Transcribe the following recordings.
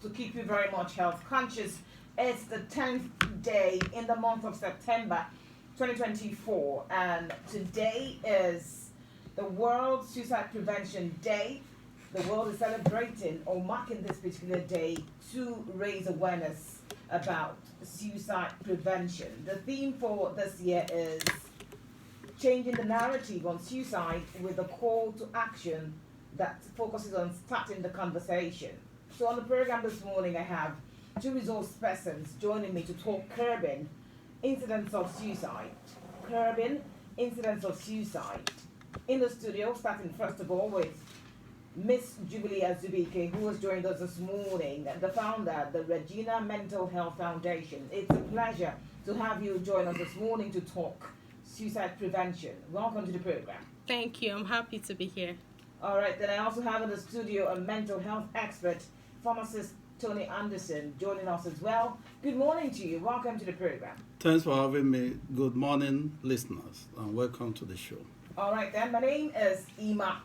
to keep you very much health conscious. It's the 10th day in the month of September 2024, and today is the World Suicide Prevention Day. The world is celebrating or marking this particular day to raise awareness about suicide prevention. The theme for this year is changing the narrative on suicide with a call to action that focuses on starting the conversation. So on the program this morning, I have two resource persons joining me to talk curbing incidents of suicide. Curbing incidents of suicide. In the studio, starting first of all with Miss Jubilee Azubike, who has joined us this morning, the founder of the Regina Mental Health Foundation. It's a pleasure to have you join us this morning to talk suicide prevention. Welcome to the program. Thank you. I'm happy to be here. All right, then I also have in the studio a mental health expert, pharmacist Tony Anderson, joining us as well. Good morning to you. Welcome to the program. Thanks for having me. Good morning, listeners, and welcome to the show. All right, then. My name is Ima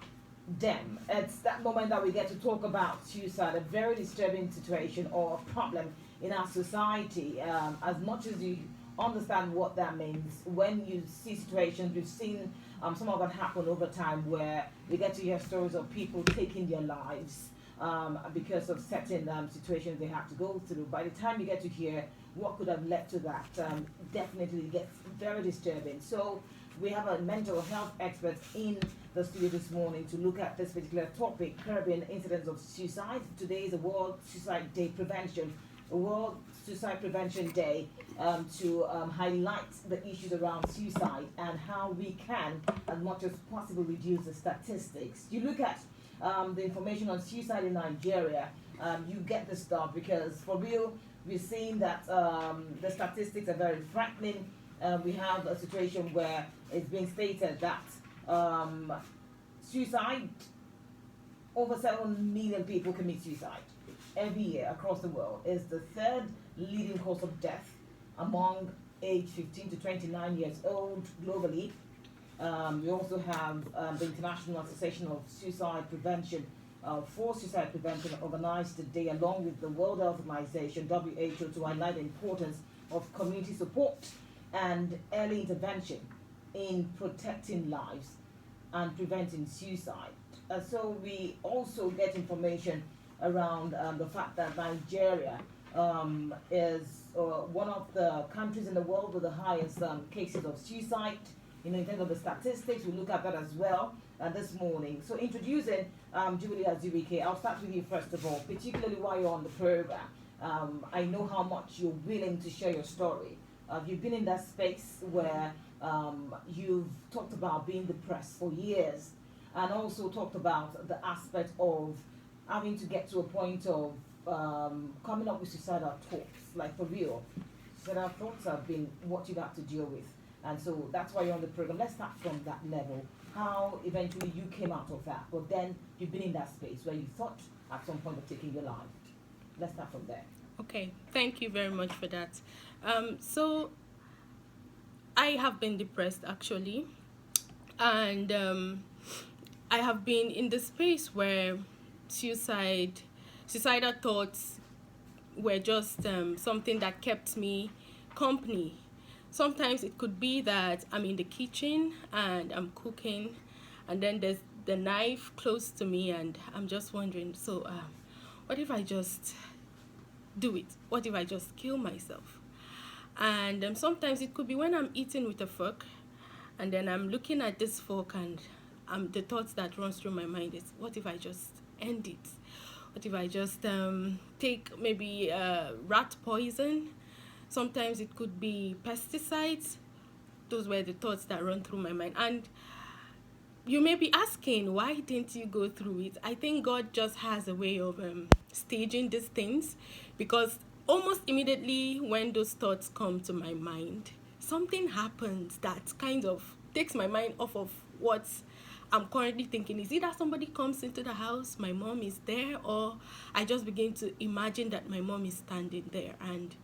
Dem. It's that moment that we get to talk about suicide, a very disturbing situation or a problem in our society. As much as you understand what that means, when you see situations, we've seen some of that happen over time where we get to hear stories of people taking their lives because of certain situations they have to go through. By the time you get to hear what could have led to that, definitely gets very disturbing. So we have a mental health expert in the studio this morning to look at this particular topic, curbing incidents of suicide. Today is the World Suicide Day Prevention, World Suicide Prevention Day, to highlight the issues around suicide and how we can, as much as possible, reduce the statistics. You look at the information on suicide in Nigeria, you get the stuff because for real, we're seeing that the statistics are very frightening. We have a situation where it's being stated that suicide, over 7 million people commit suicide every year across the world. Is the third leading cause of death among age 15 to 29 years old globally. We also have the International Association of Suicide Prevention for Suicide Prevention organized today along with the World Health Organization, WHO, to highlight the importance of community support and early intervention in protecting lives and preventing suicide. So we also get information around the fact that Nigeria is one of the countries in the world with the highest cases of suicide. In terms of the statistics, we look at that as well this morning. So introducing Jubilee Azubike, I'll start with you first of all, particularly while you're on the program. I know how much you're willing to share your story. You've been in that space where you've talked about being depressed for years and also talked about the aspect of having to get to a point of coming up with suicidal thoughts, like for real. Suicidal thoughts have been what you've had to deal with. And so that's why you're on the program. Let's start from that level. How eventually you came out of that, but then you've been in that space where you thought at some point of taking your life. Let's start from there. Okay, thank you very much for that. So I have been depressed actually, and I have been in the space where suicidal thoughts were just something that kept me company. Sometimes it could be that I'm in the kitchen and I'm cooking, and then there's the knife close to me, and I'm just wondering, so what if I just do it? What if I just kill myself? And sometimes it could be when I'm eating with a fork, and then I'm looking at this fork, and the thoughts that runs through my mind is, what if I just end it? What if I just take maybe rat poison? Sometimes it could be pesticides. Those were the thoughts that run through my mind. And you may be asking, why didn't you go through it? I think God just has a way of staging these things, because almost immediately when those thoughts come to my mind, something happens that kind of takes my mind off of what I'm currently thinking. Is either somebody comes into the house, my mom is there, or I just begin to imagine that my mom is standing there. And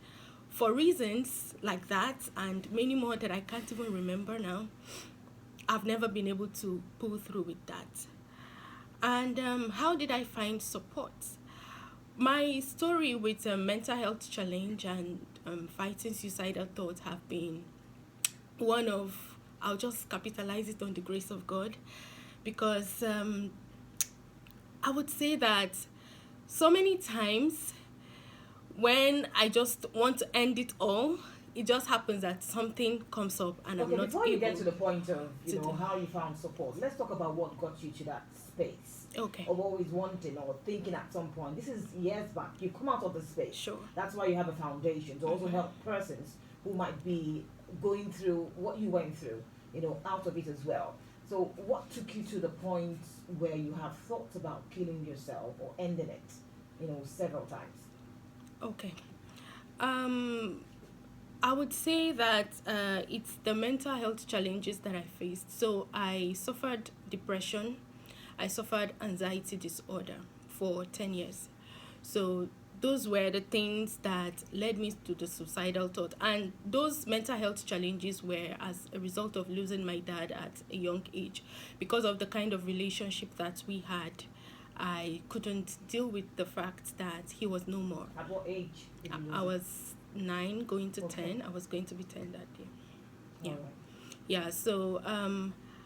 for reasons like that and many more that I can't even remember now, I've never been able to pull through with that. And how did I find support? My story with mental health challenge and fighting suicidal thoughts have been one of, I'll just capitalize it on the grace of God, because I would say that so many times when I just want to end it all, it just happens that something comes up and I'm Okay, not before you able. get to the point of to do- how you found support, let's talk about what got you to that space Okay, of always wanting or thinking at some point. This is years back. You come out of the space. sure. That's why you have a foundation to also help persons who might be going through what you went through, out of it as well. So, what took you to the point where you have thoughts about killing yourself or ending it, several times? Okay. I would say that it's the mental health challenges that I faced. So I suffered depression, I suffered anxiety disorder for 10 years. So those were the things that led me to the suicidal thought. And those mental health challenges were as a result of losing my dad at a young age. Because of the kind of relationship that we had, I couldn't deal with the fact that he was no more. At what age did you lose I it? was 9 going to Okay. 10. I was going to be 10 that day. Yeah. Alright. Yeah, so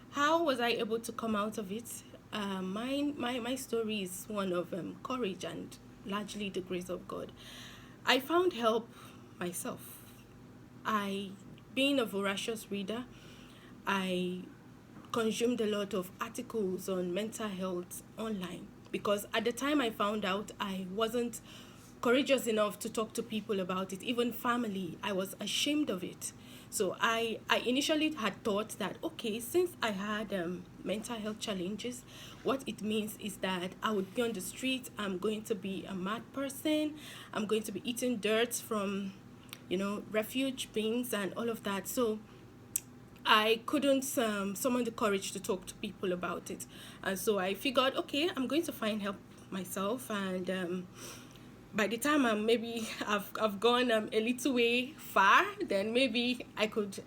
how was I able to come out of it? My story is one of courage and largely the grace of God. I found help myself. Being a voracious reader, I consumed a lot of articles on mental health online, because at the time I found out, I wasn't courageous enough to talk to people about it, even family. I was ashamed of it. So I initially had thought that, okay, since I had mental health challenges, what it means is that I would be on the street, I'm going to be a mad person, I'm going to be eating dirt from, refuge bins and all of that. So I couldn't summon the courage to talk to people about it. And so I figured, okay, I'm going to find help myself. And by the time I've gone a little way far, then maybe I could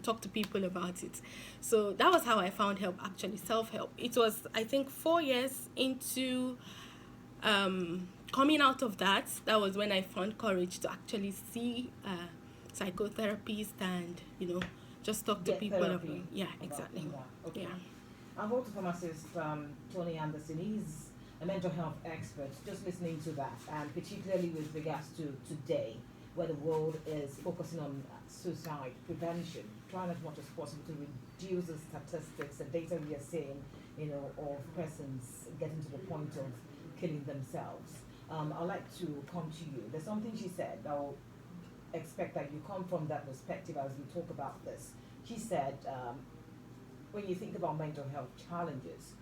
talk to people about it. So that was how I found help, actually, self-help. It was, I think, 4 years into coming out of that. That was when I found courage to actually see a psychotherapist and, just talk to Get people therapy about, yeah, about exactly. that. Okay. Yeah. Our auto pharmacist, Tony Anderson, he's a mental health expert. Just listening to that, and particularly with regards to today, where the world is focusing on suicide prevention, trying as much as possible to reduce the statistics, the data we are seeing, of persons getting to the point of killing themselves. I'd like to come to you. There's something she said that will expect that you come from that perspective as we talk about this. She said, when you think about mental health challenges,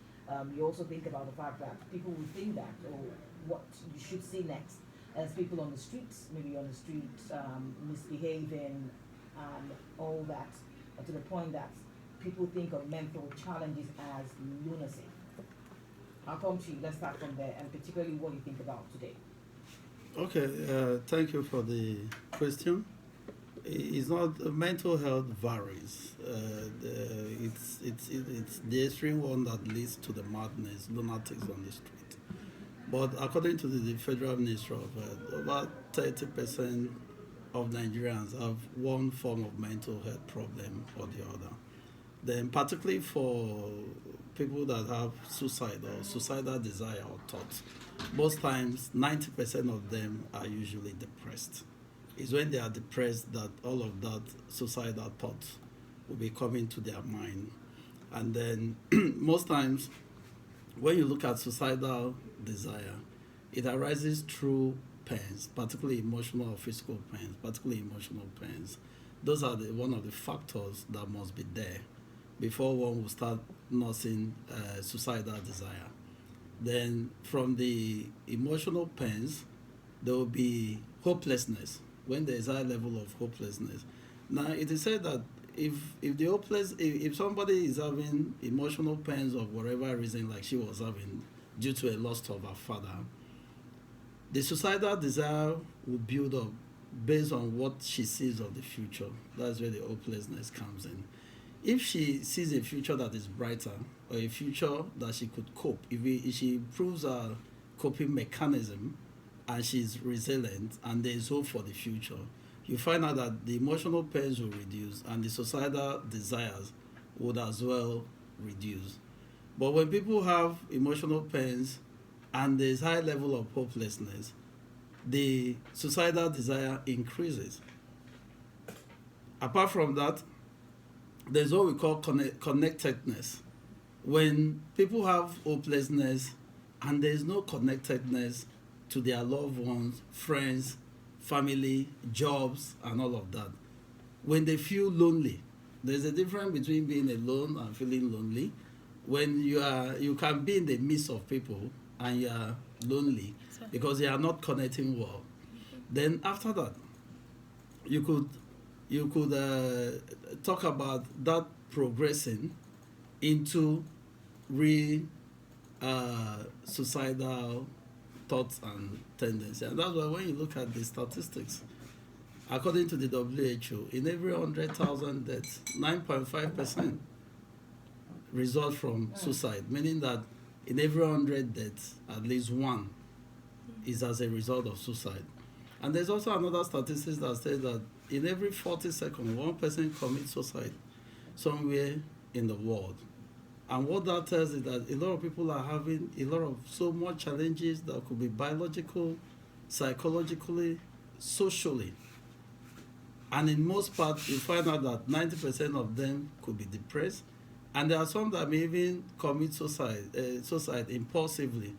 you also think about the fact that people will think that, or what you should see next, as people on the streets, maybe on the streets, misbehaving, all that, to the point that people think of mental challenges as lunacy. I'll come to you. Let's start from there, and particularly what you think about today. Okay, thank you for the question. It's not mental health varies. It's the extreme one that leads to the madness, lunatics on the street. But according to the Federal Ministry of Health, about 30% of Nigerians have one form of mental health problem or the other. Then, particularly for people that have suicide or suicidal desire or thoughts, most times 90% of them are usually depressed. It's when they are depressed that all of that suicidal thoughts will be coming to their mind. And then most times when you look at suicidal desire, it arises through pains, particularly emotional or physical pains, particularly emotional pains. Those are one of the factors that must be there before one will start nursing suicidal desire. Then from the emotional pains, there will be hopelessness, when there is a high level of hopelessness. Now, it is said that if somebody is having emotional pains of whatever reason, like she was having due to a loss of her father, the suicidal desire will build up based on what she sees of the future. That's where the hopelessness comes in. If she sees a future that is brighter, or a future that she could cope, if she improves her coping mechanism and she's resilient and there is hope for the future, you find out that the emotional pains will reduce and the societal desires would as well reduce. But when people have emotional pains and there's high level of hopelessness, the societal desire increases. Apart from that, there's what we call connectedness. When people have hopelessness and there's no connectedness to their loved ones, friends, family, jobs, and all of that, when they feel lonely, there's a difference between being alone and feeling lonely. When you can be in the midst of people and you are lonely because you are not connecting well. Then after that, you could talk about that progressing into suicidal thoughts and tendencies. And that's why when you look at the statistics, according to the WHO, in every 100,000 deaths, 9.5% result from suicide, meaning that in every 100 deaths, at least one is as a result of suicide. And there's also another statistics that says that in every 40 seconds, one person commits suicide somewhere in the world. And what that tells is that a lot of people are having so much challenges that could be biological, psychologically, socially. And in most parts, you find out that 90% of them could be depressed. And there are some that may even commit suicide impulsively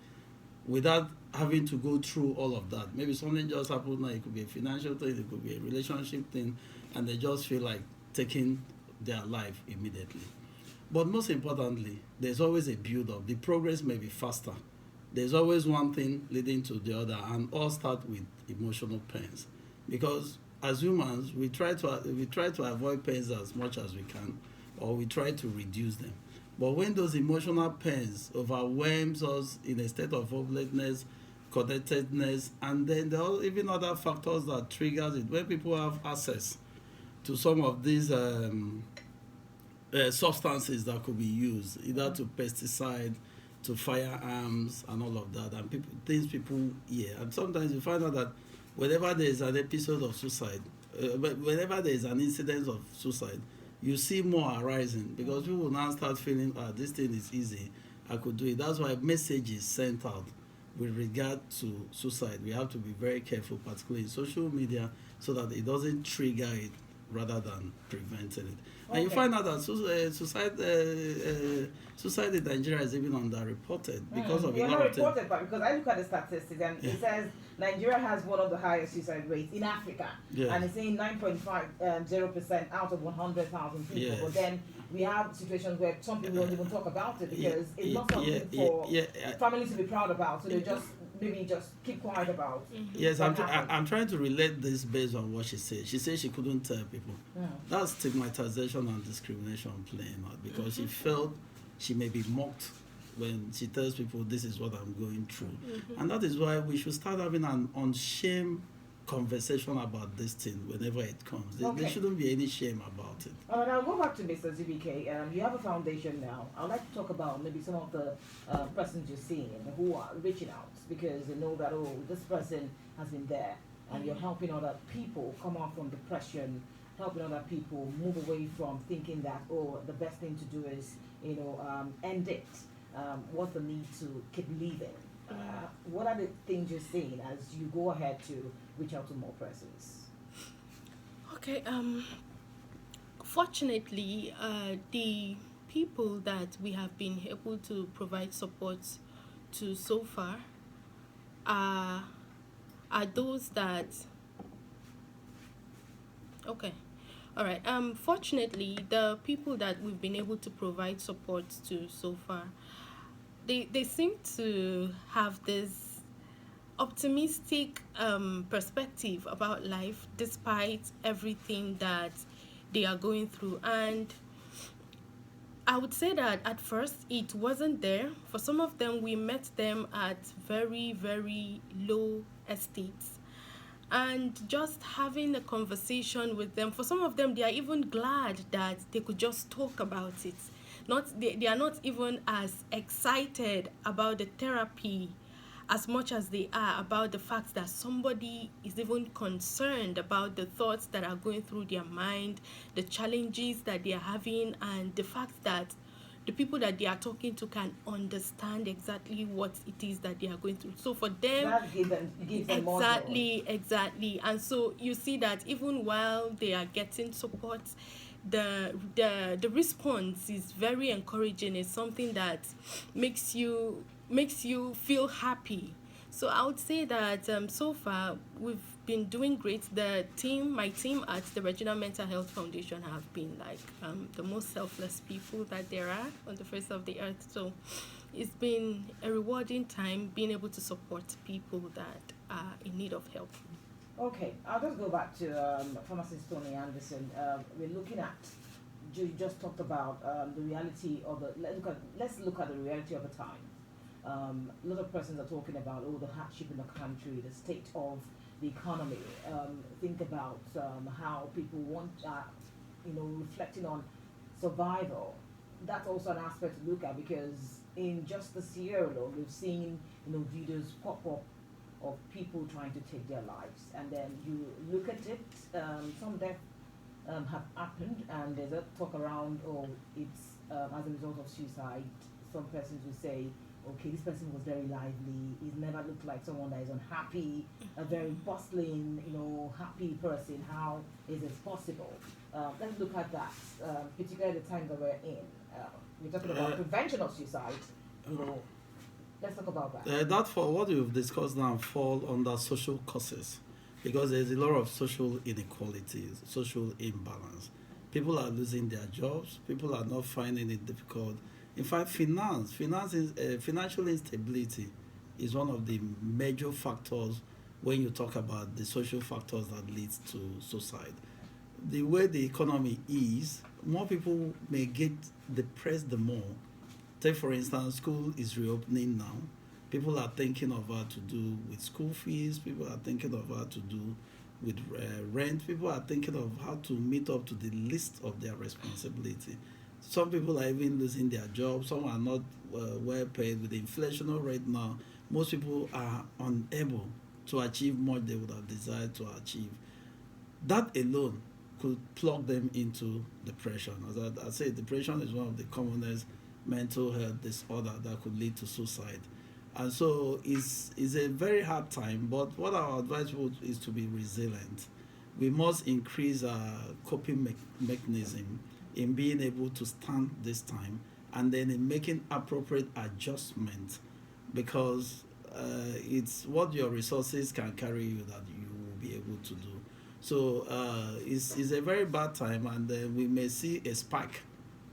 without having to go through all of that. Maybe something just happened, like it could be a financial thing, it could be a relationship thing, and they just feel like taking their life immediately. But most importantly, there's always a build-up. The progress may be faster. There's always one thing leading to the other, and all start with emotional pains. Because as humans, we try to avoid pains as much as we can, or we try to reduce them. But when those emotional pains overwhelms us in a state of hopelessness, connectedness, and then there are even other factors that triggers it. When people have access to some of these substances that could be used, either to pesticide, to firearms, and all of that, and people hear. And sometimes you find out that whenever there is an episode of suicide, whenever there is an incident of suicide, you see more arising because people now start feeling, this thing is easy, I could do it. That's why messages sent out with regard to suicide, we have to be very careful, particularly in social media, so that it doesn't trigger it rather than preventing it. Okay. And you find out that suicide in Nigeria is even underreported because of a lot of things. Reported, but because I look at the statistics and it says Nigeria has one of the highest suicide rates in Africa, and it's saying 9.50% out of 100,000 people. Yeah. But then we have situations where some people don't even talk about it because it's not something for families to be proud about, so they just maybe just keep quiet about. Yes, I'm trying to relate this based on what she said. She said she couldn't tell people. That's stigmatization and discrimination playing out because she felt she may be mocked when she tells people this is what I'm going through. And that is why we should start having an unshamed conversation about this thing whenever it comes. There shouldn't be any shame about it. All right, I'll go back to Mr. ZBK. You have a foundation now. I'd like to talk about maybe some of the persons you're seeing who are reaching out because they know that, this person has been there and you're helping other people come out from depression, helping other people move away from thinking that, the best thing to do is, end it. What's the need to keep living? What are the things you're seeing as you go ahead to reach out to more persons? Okay, fortunately, the people that we have been able to provide support to so far are those that... Okay. All right. Fortunately, the people that we've been able to provide support to so far, they seem to have this optimistic perspective about life despite everything that they are going through. And I would say that at first it wasn't there. For some of them, we met them at very, very low estates. And just having a conversation with them, for some of them, they are even glad that they could just talk about it. They are not even as excited about the therapy as much as they are about the fact that somebody is even concerned about the thoughts that are going through their mind, the challenges that they are having, and the fact that the people that they are talking to can understand exactly what it is that they are going through. So for them, That gives them more joy. exactly. And so you see that even while they are getting support, the response is very encouraging. It's something that makes you feel happy. So I would say that so far we've been doing great. My team at the Regina Mental Health Foundation have been like the most selfless people that there are on the face of the earth. So it's been a rewarding time being able to support people that are in need of help. Okay, I'll just go back to pharmacist Tony Anderson. We're looking at, you just talked about the reality of the, let's look at the reality of the time. A lot of persons are talking about, oh, the hardship in the country, the state of the economy. Think about how people want, reflecting on survival. That's also an aspect to look at, because in just this year alone, we've seen, videos pop up of people trying to take their lives, and then you look at it, some deaths have happened, and there's a talk around, oh, it's as a result of suicide. Some persons will say, okay, this person was very lively, he's never looked like someone that is unhappy, a very bustling, happy person. How is this possible? Let's look at that, particularly the time that we're in. We're talking about prevention of suicide, let's talk about that. That for what we've discussed now fall under social causes, because there's a lot of social inequalities, social imbalance. People are losing their jobs. People are not finding it difficult. In fact, financial instability is one of the major factors when you talk about the social factors that leads to suicide. The way the economy is, more people may get depressed the more. Take for instance, school is reopening now. People are thinking of what to do with school fees. People are thinking of what to do with rent. People are thinking of how to meet up to the list of their responsibility. Some people are even losing their jobs. Some are not well paid. With the inflationary rate now, most people are unable to achieve what they would have desired to achieve. That alone could plug them into depression. As I say, depression is one of the commonest mental health disorder that could lead to suicide. And so it's a very hard time, but what our advice would is to be resilient. We must increase our coping mechanism in being able to stand this time, and then in making appropriate adjustments, because it's what your resources can carry you that you will be able to do. So it's a very bad time, and we may see a spike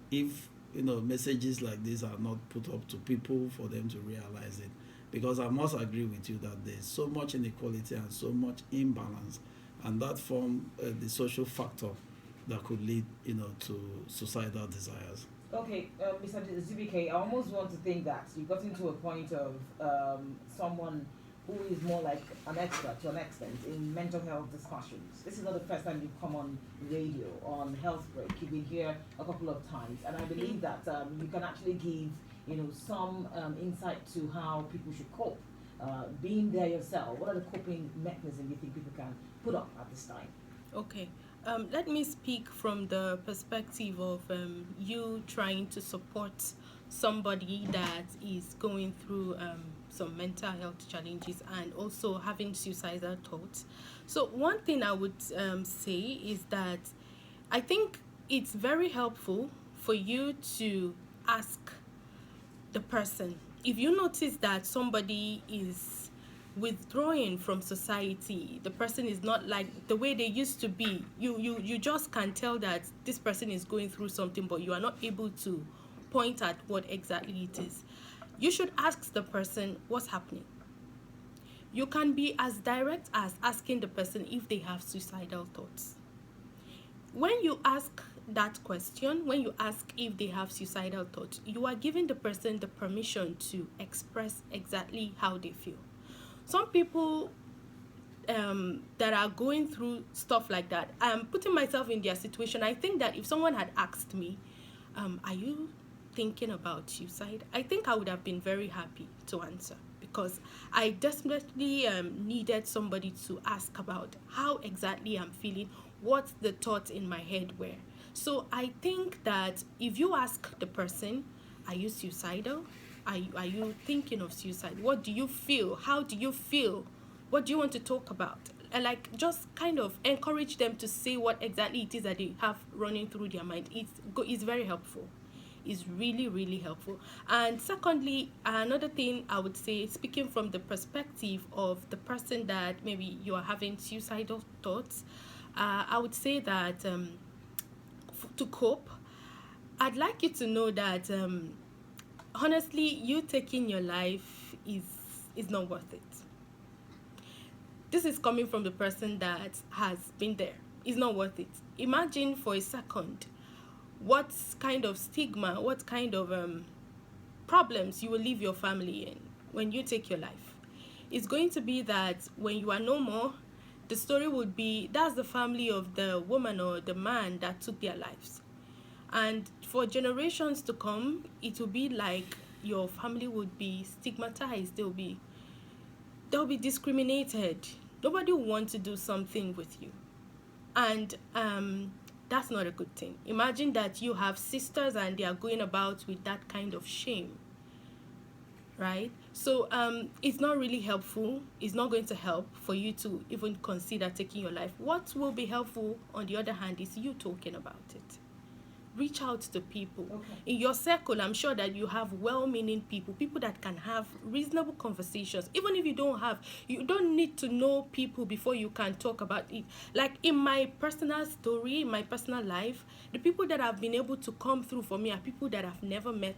if messages like this are not put up to people for them to realize it. Because I must agree with you that there's so much inequality and so much imbalance, and that form the social factor that could lead to suicidal desires. Okay, Mr. ZBK, I almost want to think that you got into a point of someone who is more like an expert to an extent in mental health discussions. This is not the first time you've come on radio, on Health Break. You've been here a couple of times, and I believe that you can actually give some insight to how people should cope. Being there yourself, what are the coping mechanisms you think people can put up at this time? Okay. Let me speak from the perspective of you trying to support somebody that is going through some mental health challenges and also having suicidal thoughts. So one thing I would say is that I think it's very helpful for you to ask the person. If you notice that somebody is withdrawing from society, the person is not like the way they used to be, you just can tell that this person is going through something, but you are not able to point at what exactly it is. You should ask the person what's happening. You can be as direct as asking the person if they have suicidal thoughts. When you ask that question, when you ask if they have suicidal thoughts, you are giving the person the permission to express exactly how they feel. Some people that are going through stuff like that, I'm putting myself in their situation. I think that if someone had asked me, are you thinking about suicide? I think I would have been very happy to answer, because I desperately needed somebody to ask about how exactly I'm feeling, what the thoughts in my head were. So I think that if you ask the person, are you suicidal? Are you thinking of suicide? What do you feel? How do you feel? What do you want to talk about? And like just kind of encourage them to say what exactly it is that they have running through their mind. It's very helpful. Is really, really helpful. And secondly, another thing I would say, speaking from the perspective of the person that maybe you are having suicidal thoughts, I would say that to cope, I'd like you to know that honestly, you taking your life is not worth it. This is coming from the person that has been there. It's not worth it. Imagine for a second what kind of stigma, what kind of problems you will leave your family in when you take your life. It's going to be that when you are no more, the story would be that's the family of the woman or the man that took their lives. And for generations to come, it will be like your family would be stigmatized. They'll be discriminated. Nobody will want to do something with you. And that's not a good thing. Imagine that you have sisters and they are going about with that kind of shame, right? So it's not really helpful. It's not going to help for you to even consider taking your life. What will be helpful, on the other hand, is you talking about it. Reach out to people. Okay. In your circle, I'm sure that you have well-meaning people that can have reasonable conversations. Even if you don't need to know people before you can talk about it. Like in my personal story, in my personal life, the people that have been able to come through for me are people that I've never met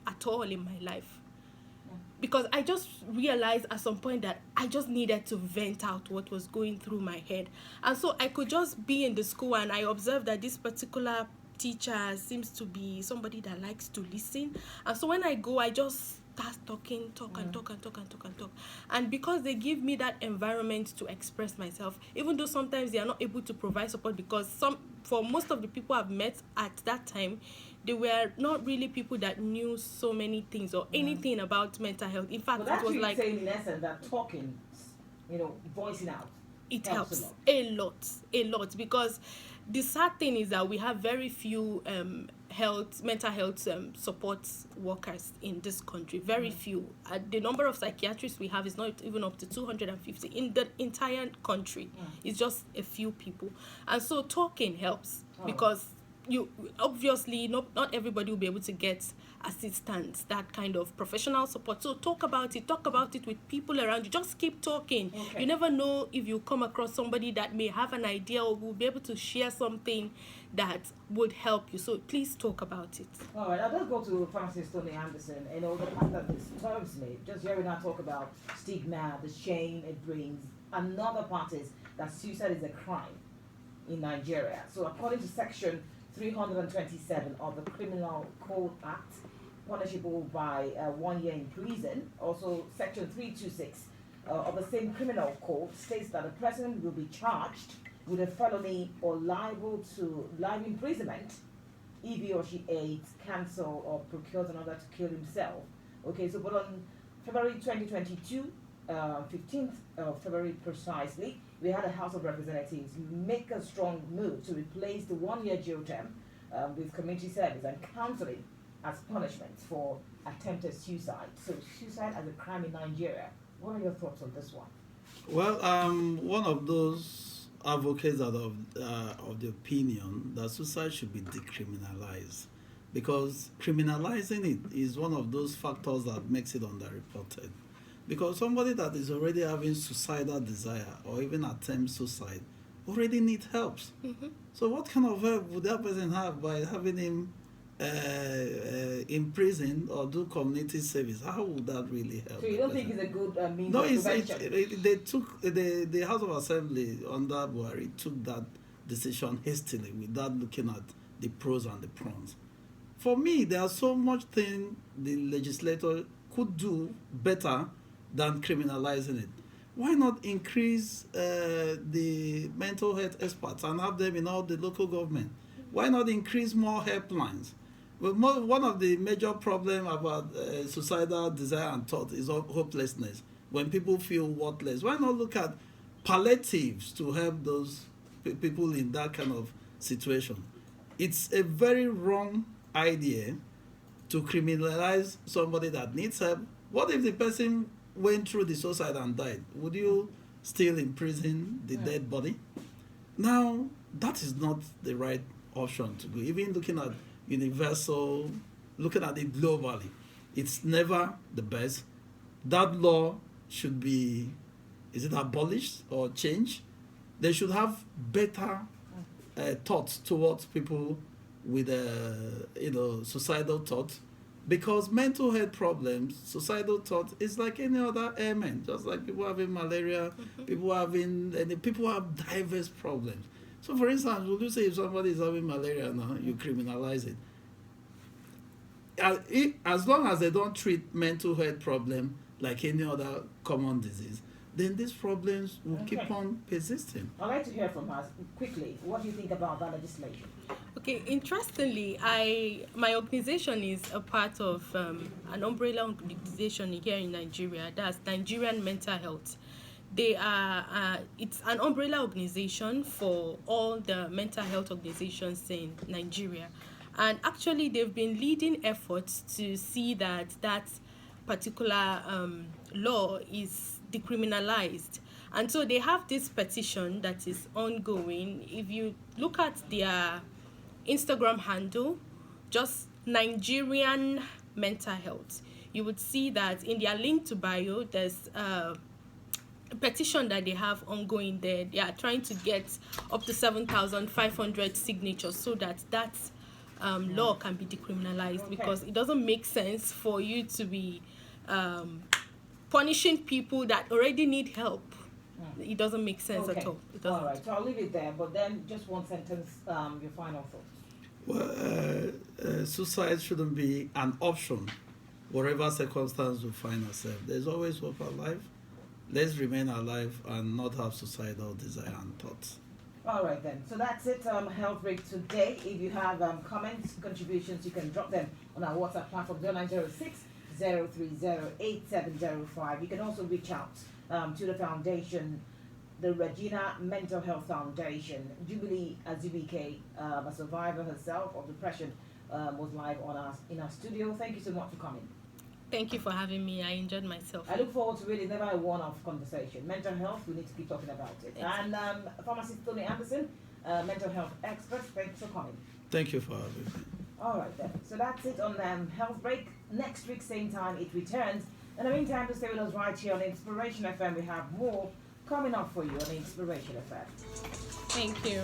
at all in my life. Because I just realized at some point that I just needed to vent out what was going through my head. And so I could just be in the school and I observed that this particular teacher seems to be somebody that likes to listen. And so when I go, I just start talk. And because they give me that environment to express myself, even though sometimes they are not able to provide support, because for most of the people I've met at that time, they were not really people that knew so many things or anything about mental health. In fact, Well, it was like saying in essence that talking, voicing out, it helps a lot, because the sad thing is that we have very few mental health support workers in this country. Very few. The number of psychiatrists we have is not even up to 250 in the entire country. It's just a few people. And so talking helps because you obviously not everybody will be able to get assistance, that kind of professional support. So talk about it with people around you. Just keep talking. You never know if you come across somebody that may have an idea or will be able to share something that would help you. So please talk about it. All right, I'll just go to Francis Tony Anderson. The fact that this disturbs me, just hearing her talk about stigma, the shame it brings. Another part is that suicide is a crime in Nigeria. So according to Section 327 of the Criminal Code Act, punishable by 1 year in prison. Also, Section 326 of the same criminal code states that a person will be charged with a felony or liable to life imprisonment if he or she aids, cancels, or procures another to kill himself. Okay, so but on February 2022, 15th of February precisely, we had a House of Representatives make a strong move to replace the 1 year jail term with community service and counseling as punishment for attempted suicide. So suicide as a crime in Nigeria. What are your thoughts on this one? Well, one of those advocates of the opinion that suicide should be decriminalized, because criminalizing it is one of those factors that makes it underreported. Because somebody that is already having suicidal desire or even attempt suicide already needs help. Mm-hmm. So what kind of help would that person have by having him in prison or do community service? How would that really help? So you don't think it's a good means No, of prevention? they took the House of Assembly under Buhari took that decision hastily without looking at the pros and the cons. For me, there are so much things the legislator could do better than criminalizing it. Why not increase the mental health experts and have them in all the local government? Why not increase more helplines? Well, one of the major problems about suicidal desire and thought is hopelessness. When people feel worthless, why not look at palliatives to help those people in that kind of situation? It's a very wrong idea to criminalize somebody that needs help. What if the person went through the suicide and died? Would you still imprison the dead body? Now, that is not the right option to go. Even looking at universal, looking at it globally, it's never the best. That law should be, is it abolished or changed? They should have better thoughts towards people with suicidal thoughts, because mental health problems, suicidal thought is like any other ailment. Just like people having malaria, people have diverse problems. So, for instance, would you say if somebody is having malaria now, you criminalize it? As long as they don't treat mental health problem like any other common disease, then these problems will keep on persisting. I'd like to hear from us quickly. What do you think about that legislation? Okay, interestingly, my organization is a part of an umbrella organization here in Nigeria. That's Nigerian Mental Health. They are it's an umbrella organization for all the mental health organizations in Nigeria, and actually they've been leading efforts to see that that particular law is decriminalized. And so they have this petition that is ongoing. If you look at their Instagram handle, just Nigerian Mental Health, you would see that in their link to bio, there's a petition that they have ongoing there. They are trying to get up to 7,500 signatures so that that law can be decriminalized, because it doesn't make sense for you to be punishing people that already need help. It doesn't make sense at all. It doesn't. All right, so I'll leave it there, but then just one sentence, your final thoughts. Well, suicide shouldn't be an option, whatever circumstance we find ourselves. There's always hope alive. Let's remain alive and not have suicidal desire and thoughts. All right then, so that's it, Health Break today. If you have comments, contributions, you can drop them on our WhatsApp platform 0906 030 8705. You can also reach out to the foundation, the Regina Mental Health Foundation. Jubilee Azubike, a survivor herself of depression, was live in our studio. Thank you so much for coming. Thank you for having me. I enjoyed myself. I look forward to really never a one-off conversation. Mental health, we need to keep talking about it. And pharmacist Tony Anderson, mental health expert, thanks for coming. Thank you for having me. All right then. So that's it on Health Break. Next week, same time, it returns. In the meantime, to stay with us right here on Inspiration FM, we have more coming up for you on Inspiration FM. Thank you.